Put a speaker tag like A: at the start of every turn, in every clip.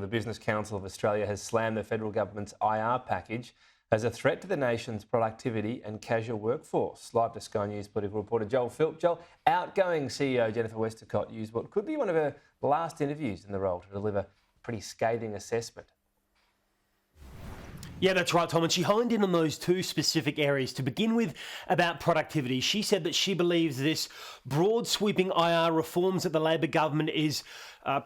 A: The Business Council of Australia has slammed the federal government's IR package as a threat to the nation's productivity and casual workforce. Live to Sky News political reporter Joel Philp. Joel, outgoing CEO Jennifer Westacott used what could be one of her last interviews in the role to deliver a pretty scathing assessment.
B: Yeah, that's right, Tom. And she honed in on those two specific areas. To begin with, about productivity. She said that she believes this broad sweeping IR reforms that the Labor government is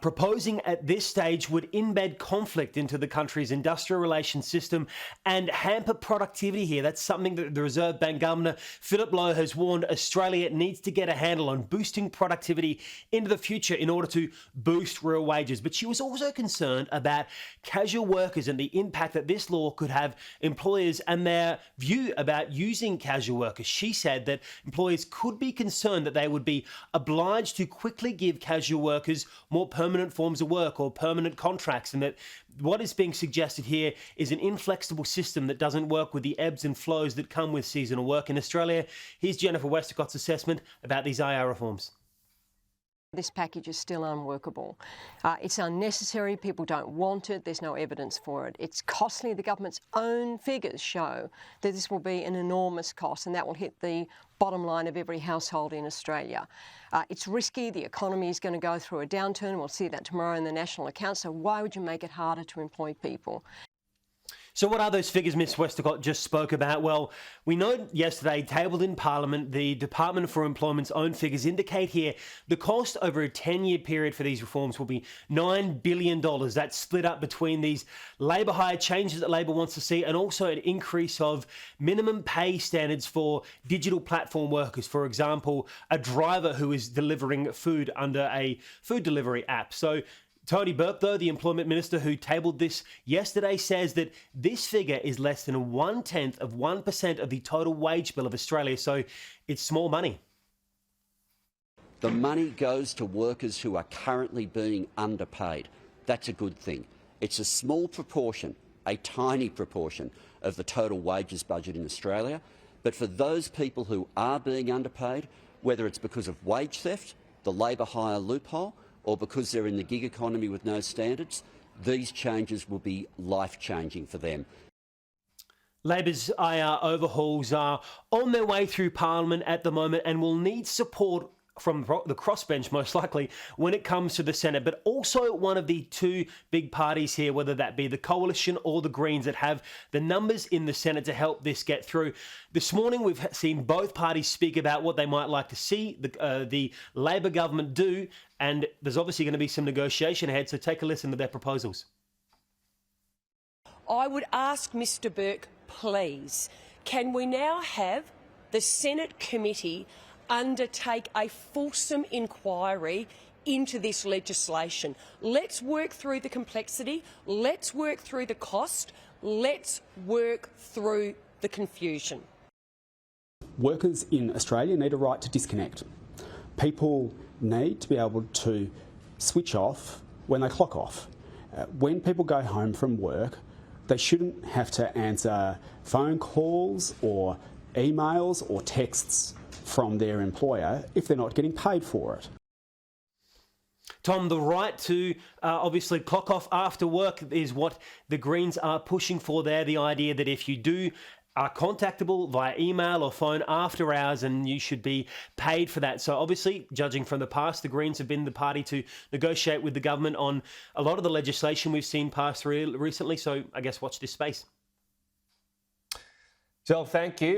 B: proposing at this stage would embed conflict into the country's industrial relations system and hamper productivity here. That's something that the Reserve Bank Governor Philip Lowe has warned Australia needs to get a handle on, boosting productivity into the future in order to boost real wages. But she was also concerned about casual workers and the impact that this law could have employers and their view about using casual workers. She said that employers could be concerned that they would be obliged to quickly give casual workers more permanent forms of work or permanent contracts, and that what is being suggested here is an inflexible system that doesn't work with the ebbs and flows that come with seasonal work in Australia. Here's Jennifer Westacott's assessment about these IR reforms.
C: This package is still unworkable. It's unnecessary. People don't want it. There's no evidence for it. It's costly. The government's own figures show that this will be an enormous cost, and that will hit the bottom line of every household in Australia. It's risky. The economy is going to go through a downturn. We'll see that tomorrow in the national accounts. So why would you make it harder to employ people?
B: So what are those figures Ms Westacott just spoke about? Well, we know yesterday, tabled in Parliament, the Department for Employment's own figures indicate here the cost over a 10-year period for these reforms will be $9 billion. That's split up between these labour hire changes that Labor wants to see and also an increase of minimum pay standards for digital platform workers. For example, a driver who is delivering food under a food delivery app. So Tony Burke, though, the Employment Minister who tabled this yesterday, says that this figure is less than 0.1% of the total wage bill of Australia, so it's small money.
D: The money goes to workers who are currently being underpaid. That's a good thing. It's a small proportion, a tiny proportion of the total wages budget in Australia, but for those people who are being underpaid, whether it's because of wage theft, the labour hire loophole, or because they're in the gig economy with no standards, these changes will be life-changing for them.
B: Labor's IR overhauls are on their way through Parliament at the moment and will need support from the crossbench, most likely, when it comes to the Senate, but also one of the two big parties here, whether that be the Coalition or the Greens, that have the numbers in the Senate to help this get through. This morning, we've seen both parties speak about what they might like to see the Labor government do, and there's obviously going to be some negotiation ahead, so take a listen to their proposals.
E: I would ask Mr Burke, please, can we now have the Senate committee undertake a fulsome inquiry into this legislation? Let's work through the complexity, let's work through the cost, let's work through the confusion.
F: Workers in Australia need a right to disconnect. People need to be able to switch off when they clock off. When people go home from work, they shouldn't have to answer phone calls or emails or texts from their employer if they're not getting paid for it.
B: Tom, the right to obviously clock off after work is what the Greens are pushing for there. The idea that if you are contactable via email or phone after hours, and you should be paid for that. So obviously, judging from the past, the Greens have been the party to negotiate with the government on a lot of the legislation we've seen pass through recently. So I guess watch this space.
A: Joel, thank you.